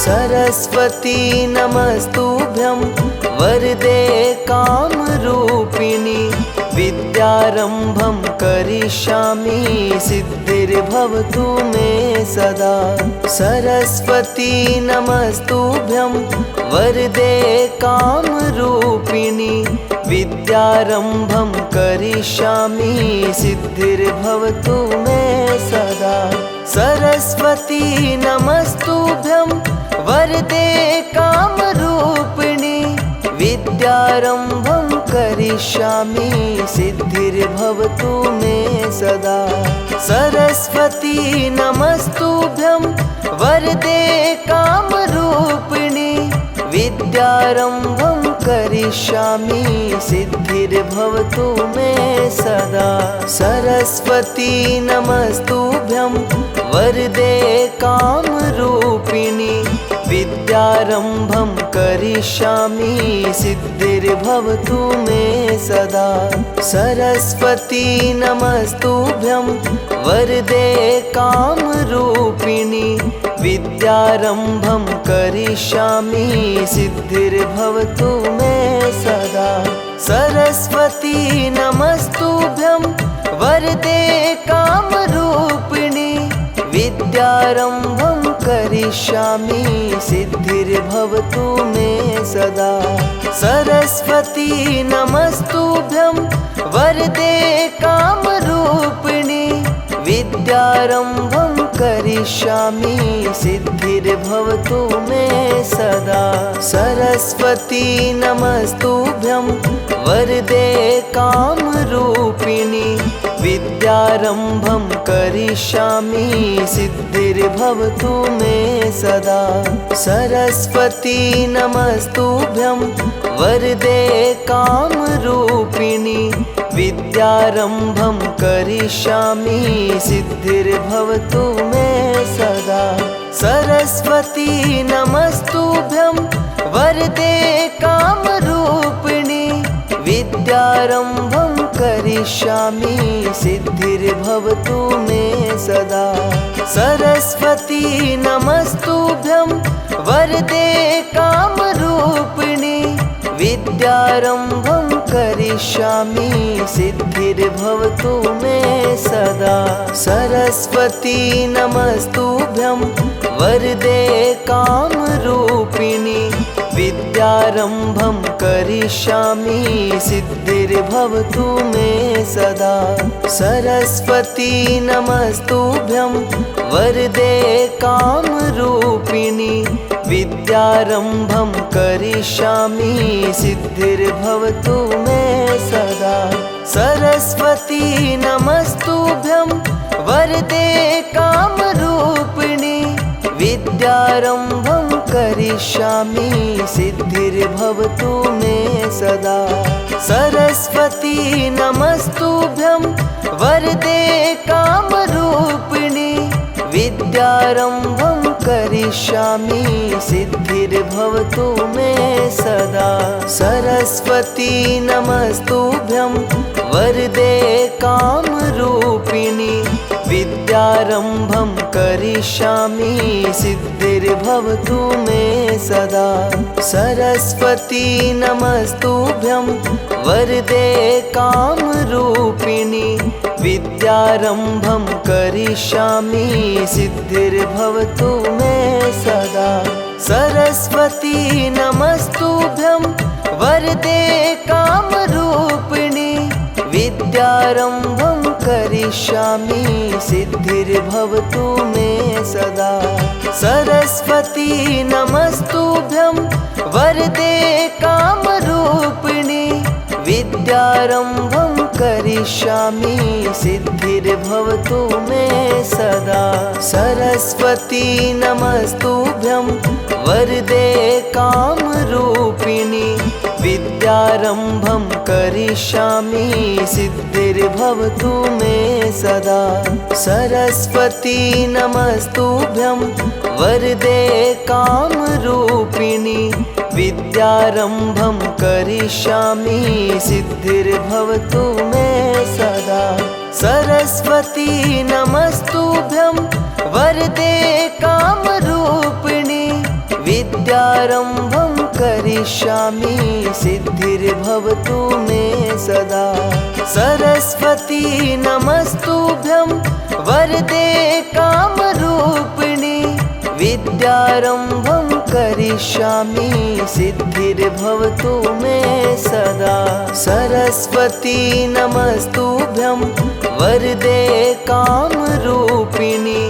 सरस्वती नमस्तुभ्यं वरदे कामरूपिणी विद्यारम्भं करिष्यामि सिद्धिर्भवतु मे सदा। सरस्वती नमस्तुभ्यं वरदे कामरूपिणी विद्यारम्भं करिष्यामि सिद्धिर्भवतु मे सदा। सरस्वती नमस्तुभ्यं वरदे कामरूपिणी विद्यारम्भं करिष्यामि सिद्धिर्भवतु मे सदा। सरस्वती नमस्तुभ्यं वरदे कामरूपिणी विद्यारम्भं करिष्यामि सिद्धिर्भवतु मे सदा। सरस्वती नमस्तुभ्यं वरदे कामरूपिणी विद्यारम्भं करिष्यामि सिद्धिर्भवतु मे सदा। सरस्वती नमस्तुभ्यं वरदे कामरूपिणी विद्यारम्भं करिष्यामि सिद्धिर्भवतु मे सदा। सरस्वती नमस्तुभ्यं वरदे कामरूपिणी विद्यारम्भं करिष्यामि सिद्धिर्भवतु मे सदा। सरस्वती नमस्तुभ्यं वरदे कामरूपिणी विद्यारम्भं करिष्यामि सिद्धिर्भवतु मे सदा। सरस्वती नमस्तुभ्यं वरदे कामरूपिणी विद्यारम्भं करिष्यामि सिद्धिर्भवतु मे सदा। सरस्वती नमस्तुभ्यं वरदे कामरूपिणी विद्यारम्भं करिष्यामि सिद्धिर्भवतु मे सदा। सरस्वती नमस्तुभ्यं वरदे कामरूपिणी विद्यारम्भं करिष्यामि सिद्धिर्भवतु मे सदा। सरस्वती नमस्तुभ्यं वरदे कामरूपिणी विद्यारम्भं करिष्यामि सिद्धिर्भवतु मे सदा। सरस्वती नमस्तुभ्यं वरदे कामरूपिणी विद्यारम्भं करिष्यामि सिद्धिर्भवतु मे सदा। सरस्वती नमस्तुभ्यं वरदे कामरूपिणी विद्यारम्भं करिष्यामि सिद्धिर्भवतु मे सदा। सरस्वती नमस्तुभ्यं वरदे कामरूपिणी विद्यारम्भं करिष्यामि सिद्धिर्भवतु मे सदा। सरस्वती नमस्तुभ्यं वरदे कामरूपिणी विद्यारम्भं करिष्यामि सिद्धिर्भवतु मे सदा। सरस्वती नमस्तुभ्यं वरदे कामरूपिणी विद्यारम्भं करिष्यामि सिद्धिर्भवतु मे सदा। सरस्वती नमस्तुभ्यं वरदे कामरूपिणी विद्यारम्भं करिष्यामि सिद्धिर्भवतु मे सदा। सरस्वती नमस्तुभ्यं वरदे कामरूपिणी विद्यारम्भं करिष्यामि सिद्धिर्भवतु मे सदा। सरस्वती नमस्तुभ्यं वरदे कामरूपिणी विद्यारम्भं करिष्यामि सिद्धिर्भवतु मे सदा। सरस्वती नमस्तुभ्यं वरदे कामरूपिणी विद्यारम्भं करिष्यामि सिद्धिर्भवतु मे सदा। सरस्वती नमस्तुभ्यं वरदे कामरूपिणी विद्यारम्भं करिष्यामि सिद्धिर्भवतु मे सदा। सरस्वती नमस्तुभ्यं वरदे कामरूपिणी विद्यारम्भं करिष्यामि सिद्धिर्भवतु मे सदा। सरस्वती नमस्तुभ्यं वरदे कामरूपिणि विद्यारम्भं करिष्यामि सिद्धिर्भवतु मे सदा। सरस्वती नमस्तुभ्यं वरदे कामरूपिणि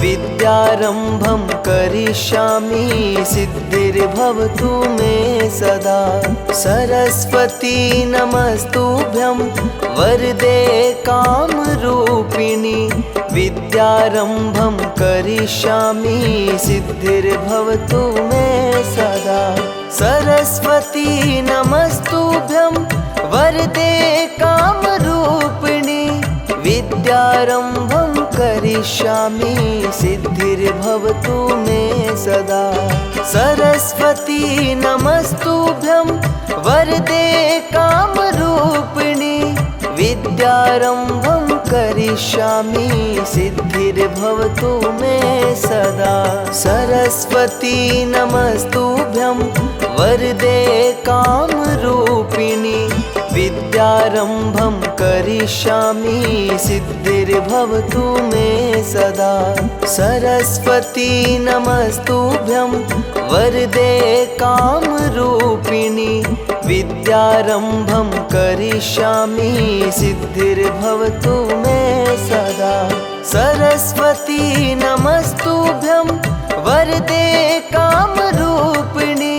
विद्यारम्भं करिष्यामि सिद्धिर्भवतु मे सदा। सरस्वती नमस्तुभ्यं वरदे कामरूपिणि विद्यारम्भं करिष्यामि सिद्धिर्भवतु मे सदा। सरस्वती नमस्तुभ्यं वरदे कामरूपिणि विद्यारम्भं करिष्यामि सिद्धिर्भवतु मे सदा। सरस्वती नमस्तुभ्यं वरदे कामरूपिणि विद्यारम्भं करिष्यामि सिद्धिर्भवतु मे सदा। सरस्वती नमस्तुभ्यं वरदे कामरूपिणि विद्यारम्भं करिष्यामि सिद्धिर्भवतु मे सदा। सरस्वती नमस्तुभ्यं वरदे कामरूपिणि विद्यारम्भं करिष्यामि सिद्धिर्भवतु मे सदा। सरस्वती नमस्तुभ्यं वरदे कामरूपिणि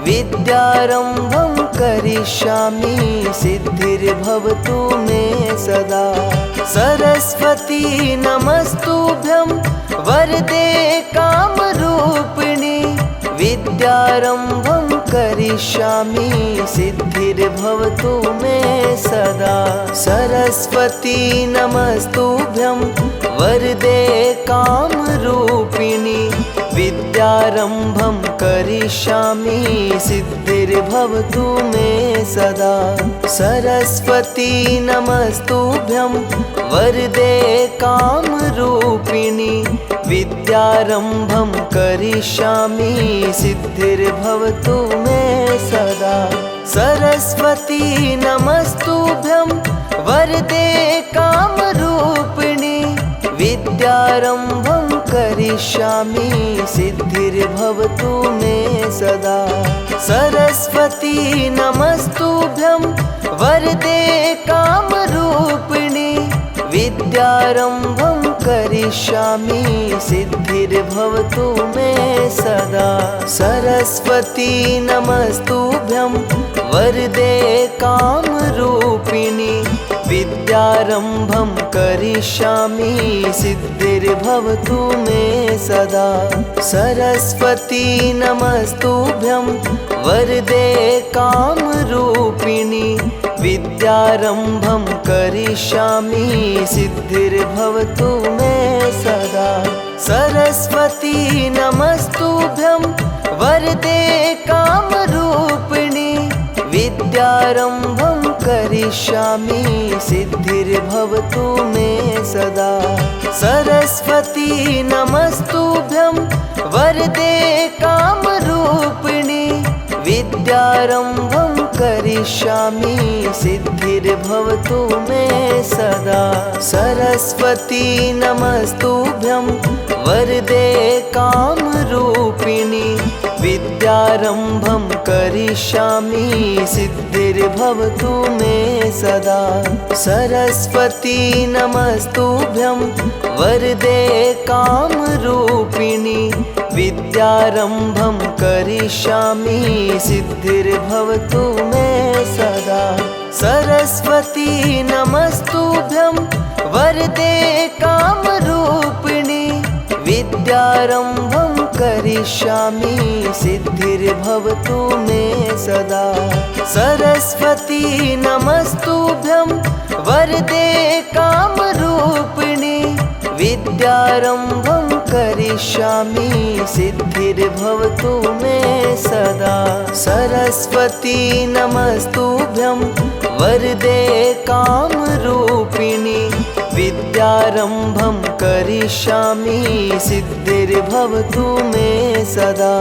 विद्यारम्भं करिष्यामि सिद्धिर्भवतु मे सदा। सरस्वती नमस्तुभ्यं वरदे कामरूपिणि विद्यारम्भं करिष्यामि सिद्धिर्भवतु मे सदा। सरस्वती नमस्तुभ्यं वरदे कामरूपिणि विद्यारम्भं करिष्यामि सिद्धिर्भवतु मे सदा। सरस्वती नमस्तुभ्यं वरदे कामरूपिणि विद्यारम्भं करिष्यामि सिद्धिर्भवतु मे सदा। सरस्वती नमस्तुभ्यं वरदे कामरूपिणि विद्यारम्भं करिष्यामि सिद्धिर्भवतु मे सदा। सरस्वती नमस्तुभ्यं वरदे कामरूपिणि विद्यारम्भं करिष्यामि सिद्धिर्भवतु मे सदा। सरस्वती नमस्तुभ्यं वरदे कामरूपिणि विद्यारम्भं करिष्यामि सिद्धिर्भवतु मे सदा। सरस्वती नमस्तुभ्यं वरदे कामरूपिणि विद्यारम्भं करिष्यामि सिद्धिर्भवतु मे सदा। सरस्वती नमस्तुभ्यं वरदे कामरूपिणि विद्यारम्भं करिष्यामि सिद्धिर्भवतु मे सदा। सरस्वती नमस्तुभ्यं वरदे कामरूपिणि विद्यारम्भं करिष्यामि सिद्धिर्भवतु मे सदा। सरस्वती नमस्तुभ्यं वरदे कामरूपिणि विद्यारम्भं करिष्यामि सिद्धिर्भवतु मे सदा। सरस्वती नमस्तुभ्यं वरदे कामरूपिणि विद्यारम्भं करिष्यामि सिद्धिर्भवतु मे सदा। सरस्वती नमस्तुभ्यं वरदे कामरूपिणि विद्यारम्भं करिष्यामि सिद्धिर्भवतु मे सदा। सरस्वती नमस्तुभ्यं वरदे कामरूपिणि विद्यारम्भं करिष्यामि सिद्धिर्भवतु मे सदा। सरस्वती नमस्तुभ्यं वरदे कामरूपिणि विद्यारम्भं विद्यारम्भं करिष्यामि सिद्धिर्भवतु मे सदा।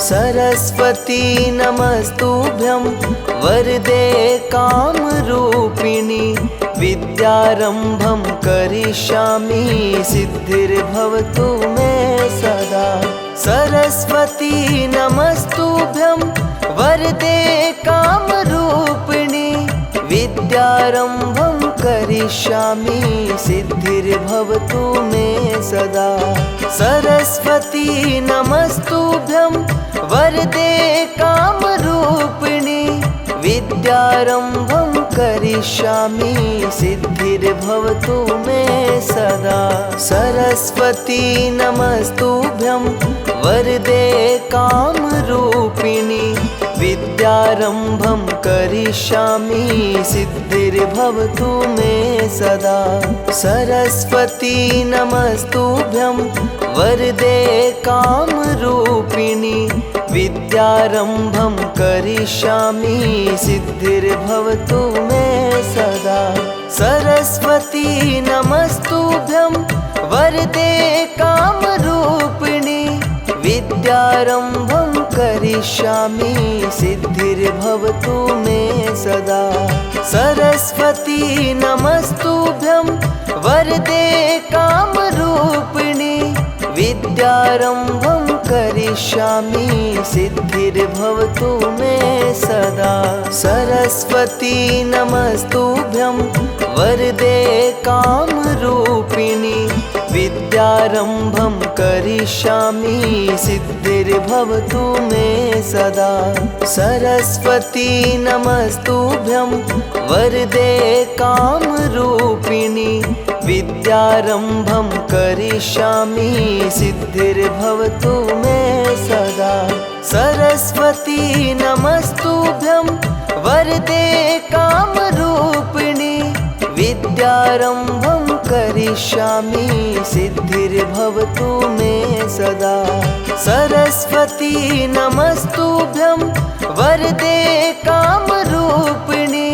सरस्वती नमस्तुभ्यं वरदे कामरूपिणि विद्यारम्भं करिष्यामि सिद्धिर्भवतु मे सदा। सरस्वती नमस्तुभ्यं वरदे कामरूपिणि विद्यारम्भं करिष्यामि सिद्धिर्भवतु मे सदा। सरस्वती नमस्तुभ्यं वरदे कामरूपिणि विद्यारम्भं करिष्यामि सिद्धिर्भवतु मे सदा। सरस्वती नमस्तुभ्यं वरदे कामरूपिणि विद्यारम्भं करिष्यामि सिद्धिर्भवतु मे सदा। सरस्वती नमस्तुभ्यं वरदे कामरूपिणि विद्यारम्भं करिष्यामि सिद्धिर्भवतु मे सदा। सरस्वती नमस्तुभ्यं वरदे कामरूपिणि विद्यारम्भं करिष्यामि सिद्धिर्भवतु मे सदा। सरस्वती नमस्तुभ्यं वरदे कामरूपिणि विद्यारम्भं करिष्यामि सिद्धिर्भवतु मे सदा। सरस्वती नमस्तुभ्यं वरदे कामरूपिणि विद्यारम्भं करिष्यामि सिद्धिर्भवतु मे सदा। सरस्वती नमस्तुभ्यं वरदे कामरूपिणि विद्यारम्भं करिष्यामि सिद्धिर्भवतु मे सदा। सरस्वती नमस्तुभ्यं वरदे कामरूपिणि विद्यारम्भं करिष्यामि सिद्धिर्भवतु मे सदा। सरस्वती नमस्तुभ्यं वरदे कामरूपिणि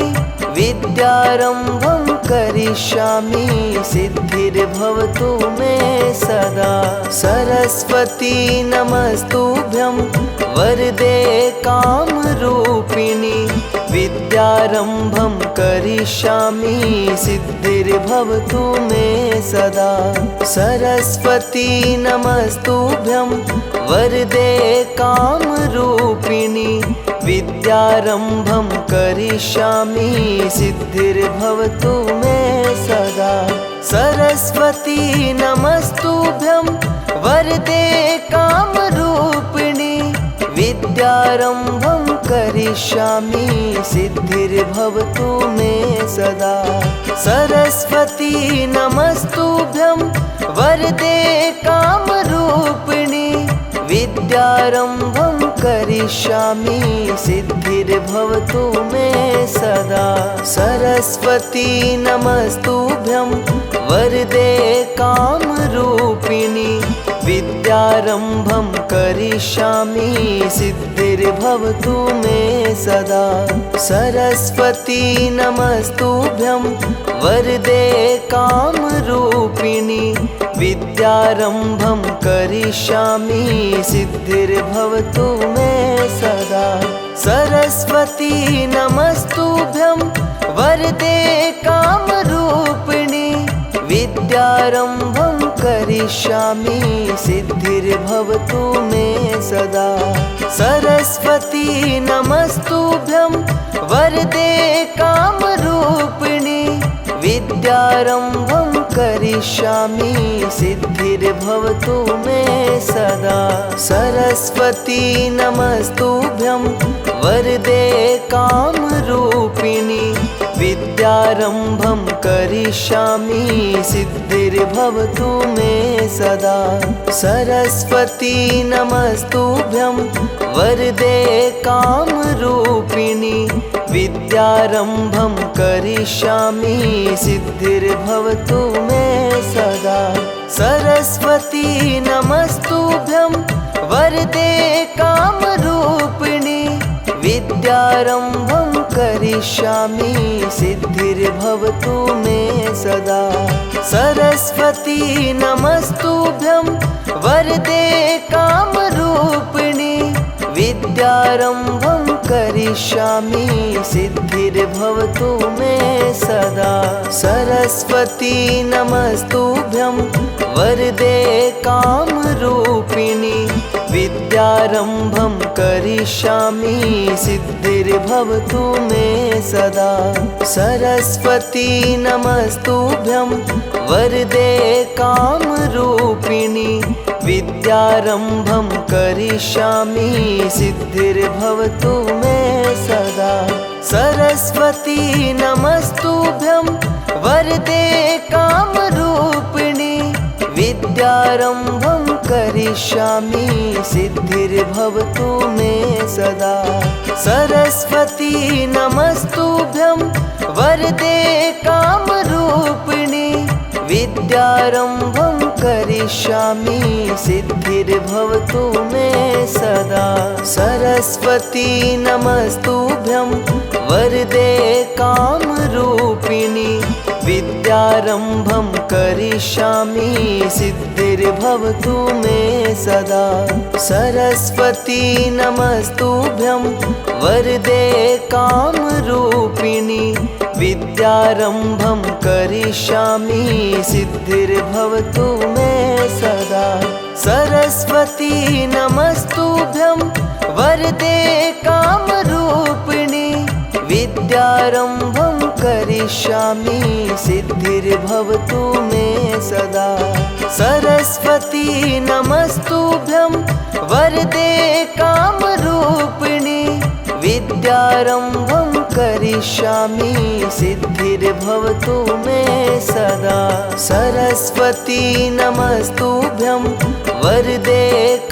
विद्यारम्भं करिष्यामि सिद्धिर्भवतु मे सदा। सरस्वती नमस्तुभ्यं वरदे कामरूपिणि विद्यारम्भं करिष्यामि सिद्धिर्भवतु मे सदा। सरस्वती नमस्तुभ्यं वरदे कामरूपिणि विद्यारम्भं करिष्यामि सिद्धिर्भवतु मे सदा। सरस्वती नमस्तुभ्यं वरदे कामरूपिणि विद्यारम्भं करिष्यामि सिद्धिर्भवतु मे सदा। सरस्वती नमस्तुभ्यं वरदे कामरूपिणि विद्यारम्भं करिष्यामि सिद्धिर्भवतु मे सदा। सरस्वती नमस्तुभ्यं वरदे कामरूपिणि विद्यारम्भं करिष्यामि सिद्धिर्भवतु मे सदा। सरस्वती नमस्तुभ्यं वरदे कामरूपिणि विद्यारम्भं करिष्यामि सिद्धिर्भवतु मे सदा। सरस्वती नमस्तुभ्यं वरदे कामरूपिणि विद्यारम्भं करिष्यामि सिद्धिर्भवतु मे सदा। सरस्वती नमस्तुभ्यं वरदे कामरूपिणि विद्यारम्भं करिष्यामि सिद्धिर्भवतु मे सदा। सरस्वती नमस्तुभ्यं वरदे कामरूपिणि विद्यारम्भं करिष्यामि सिद्धिर्भवतु मे सदा। सरस्वती नमस्तुभ्यं वरदे कामरूपिणि विद्यारम्भं करिष्यामि सिद्धिर्भवतु मे सदा। सरस्वती नमस्तुभ्यं वरदे कामरूपिणि विद्यारम्भं करिष्यामि सिद्धिर्भवतु मे सदा। सरस्वती नमस्तुभ्यं वरदे कामरूपिणि विद्यारम्भं करिष्यामि सिद्धिर्भवतु मे सदा। सरस्वती नमस्तुभ्यं वरदे कामरूपिणि विद्यारम्भं करिष्यामि सिद्धिर्भवतु मे सदा। सरस्वती नमस्तुभ्यं वरदे कामरूपिणि विद्यारम्भं करिष्यामि सिद्धिर्भवतु मे सदा। सरस्वती नमस्तुभ्यं वरदे कामरूपिणि विद्यारम्भं करिष्यामि सिद्धिर्भवतु मे सदा। सरस्वती नमस्तुभ्यं वरदे कामरूपिणि विद्यारम्भं करिष्यामि सिद्धिर्भवतु मे सदा। सरस्वती नमस्तुभ्यं वरदे कामरूपिणि विद्यारम्भं करिष्यामि सिद्धिर्भवतु मे सदा। सरस्वती नमस्तुभ्यं वरदे कामरूपिणि विद्यारम्भं करिष्यामि सिद्धिर्भवतु मे सदा। सरस्वती नमस्तुभ्यं वरदे कामरूपिणि विद्यारम्भं करिष्यामि सिद्धिर्भवतु मे सदा। सरस्वती नमस्तुभ्यं वरदे कामरूपिणि विद्यारम्भं करिष्यामि सिद्धिर्भवतु मे सदा। सरस्वती नमस्तुभ्यं वरदे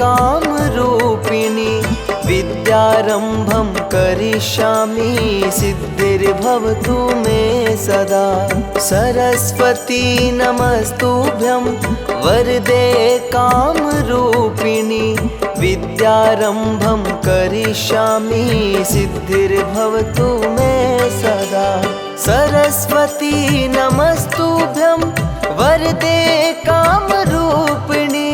कामरूपिणि विद्यारम्भं करिष्यामि सिद्धिर्भवतु मे सदा। सरस्वती नमस्तुभ्यं वरदे कामरूपिणि विद्यारम्भं करिष्यामि सिद्धिर्भवतु मे सदा। सरस्वती नमस्तुभ्यं वरदे कामरूपिणि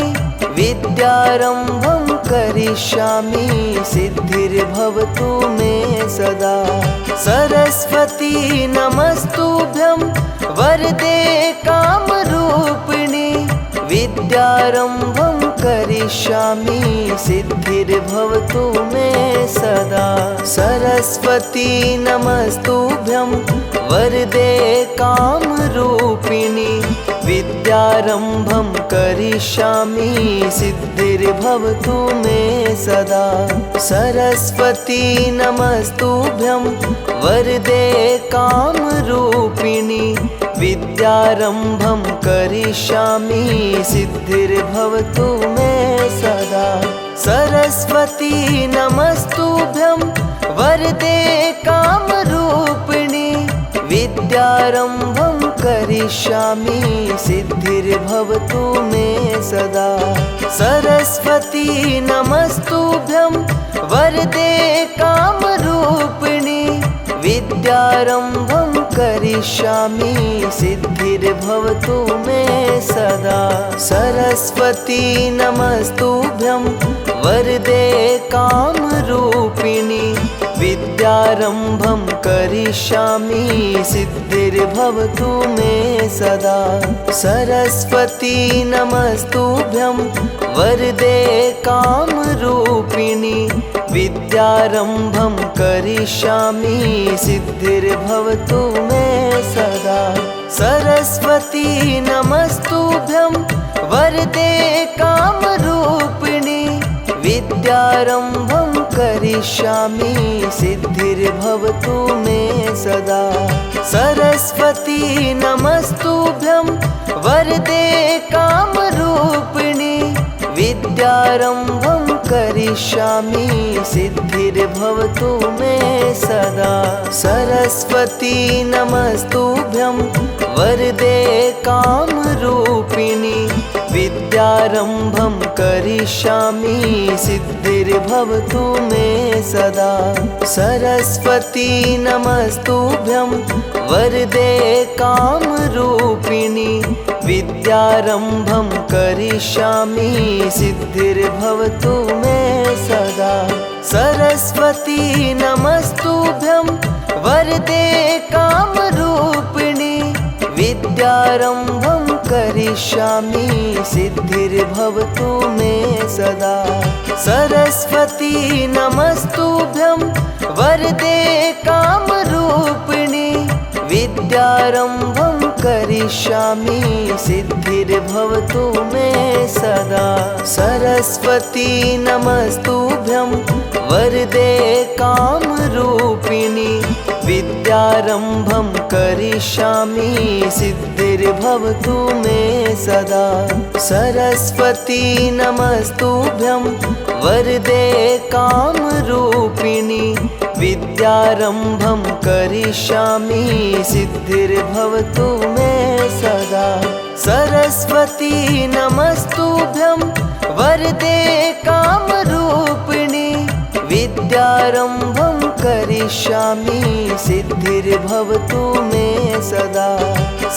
विद्यारम्भं करिष्यामि सिद्धिर्भवतु मे सदा। सरस्वती नमस्तुभ्यं वरदे कामरूपिणि विद्यारम्भं करिष्यामि सिद्धिर्भवतु मे सदा। सरस्वती नमस्तुभ्यं वरदे कामरूपिणि विद्यारम्भं करिष्यामि सिद्धिर्भवतु मे सदा। सरस्वती नमस्तुभ्यं वरदे कामरूपिणि विद्यारम्भं करिष्यामि सिद्धिर्भवतु मे सदा। सरस्वती नमस्तुभ्यं वरदे कामरूपिणि विद्यारम्भं करिष्यामि सिद्धिर्भवतु मे सदा। सरस्वती नमस्तुभ्यं वरदे कामरूपिणि विद्यारम्भं करिष्यामि सिद्धिर्भवतु मे सदा। सरस्वती नमस्तुभ्यं वरदे कामरूपिणि विद्यारम्भं करिष्यामि सिद्धिर्भवतु मे सदा। सरस्वती नमस्तुभ्यं वरदे कामरूपिणि विद्यारम्भं करिष्यामि सिद्धिर्भवतु मे सदा। सरस्वती नमस्तुभ्यं वरदे कामरूपिणि विद्यारम्भं करिष्यामि सिद्धिर्भवतु मे सदा। सरस्वती नमस्तुभ्यं वरदे कामरूपिणि विद्यारम्भं करिष्यामि सिद्धिर्भवतु मे सदा। सरस्वती नमस्तुभ्यं वरदे कामरूपिणि विद्यारम्भं करिष्यामि सिद्धिर्भवतु मे सदा। सरस्वती नमस्तुभ्यं वरदे कामरूपिणी, विद्यारम्भं करिष्यामि सिद्धिर्भवतु मे सदा। सरस्वती नमस्तुभ्यं वरदे कामरूपिणी, विद्यारम्भं करिष्यामि सिद्धिर्भवतु मे सदा। सरस्वती नमस्तुभ्यं वरदे कामरूपिणी, विद्यारम्भं करिष्यामि सिद्धिर्भवतु मे सदा। सरस्वती नमस्तुभ्यं वरदे कामरूपिणी, विद्यारम्भं करिष्यामि सिद्धिर्भवतु मे सदा। सरस्वती नमस्तुभ्यं वरदे कामरूपिणी, विद्यारम्भं करिष्यामि सिद्धिर्भवतु मे सदा। सरस्वती नमस्तुभ्यं वरदे कामरूपिणी, विद्यारम्भं करिष्यामि सिद्धिर्भवतु मे सदा।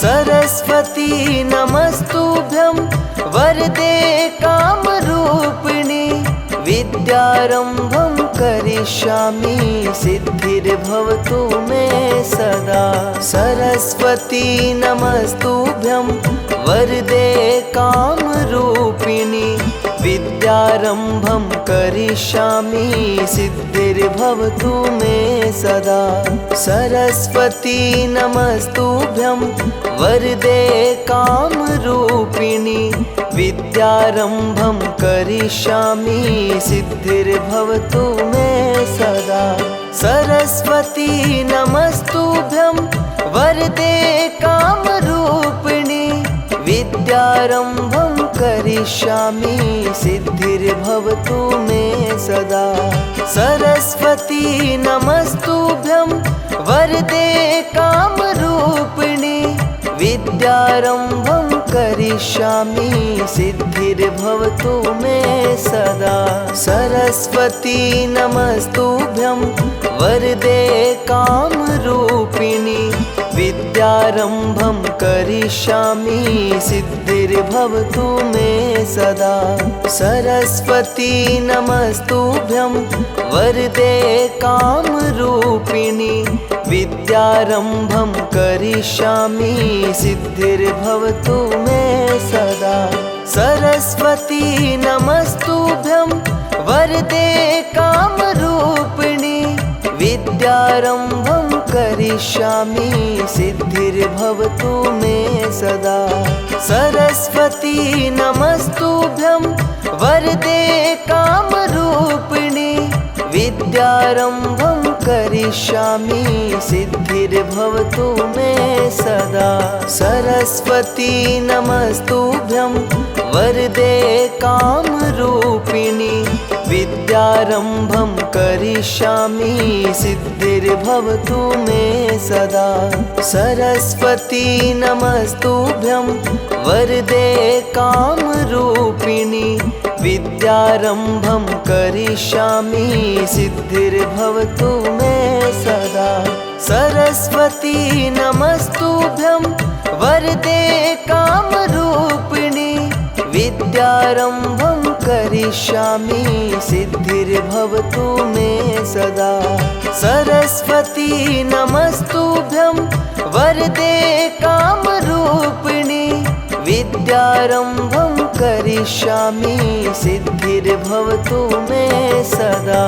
सरस्वती नमस्तुभ्यं वरदे कामरूपिणी, विद्यारम्भं करिष्यामि सिद्धिर्भवतु मे सदा। सरस्वती नमस्तुभ्यं वरदे कामरूपिणी, विद्यारम्भं करिष्यामि सिद्धिर्भवतु मे सदा। सरस्वती नमस्तुभ्यं वरदे कामरूपिणी, विद्यारम्भं करिष्यामि सिद्धिर्भवतु मे सदा। सरस्वती नमस्तुभ्यं वरदे कामरूपिणी, विद्यारम्भं करिष्यामि सिद्धिर्भवतु मे सदा। सरस्वती नमस्तुभ्यं वरदे कामरूपिणी, विद्यारम्भं करिष्यामि सिद्धिर्भवतु मे सदा। सरस्वती नमस्तुभ्यं वरदे कामरूपिणी, विद्यारम्भं करिष्यामि सिद्धिर्भवतु मे सदा। सरस्वती नमस्तुभ्यं वरदे कामरूपिणी, विद्यारम्भं करिष्यामि सिद्धिर्भवतु मे सदा। सरस्वती नमस्तुभ्यं वरदे कामरूपिणी, विद्यारम्भं करिष्यामि सिद्धिर्भवतु मे सदा। सरस्वती नमस्तुभ्यं वरदे कामरूपिणी, विद्यारम्भं करिष्यामि सिद्धिर्भवतु मे सदा। सरस्वती नमस्तुभ्यं वरदे कामरूपिणी, विद्यारम्भं करिष्यामि सिद्धिर्भवतु मे सदा। सरस्वती नमस्तुभ्यं वरदे कामरूपिणी, विद्यारम्भं करिष्यामि सिद्धिर्भवतु मे सदा। सरस्वती नमस्तुभ्यं वरदे कामरूपिणी, विद्यारम्भं करिष्यामि सिद्धिर्भवतु मे सदा। सरस्वती नमस्तुभ्यं वरदे कामरूपिणी, विद्यारम्भं करिष्यामि सिद्धिर्भवतु मे सदा।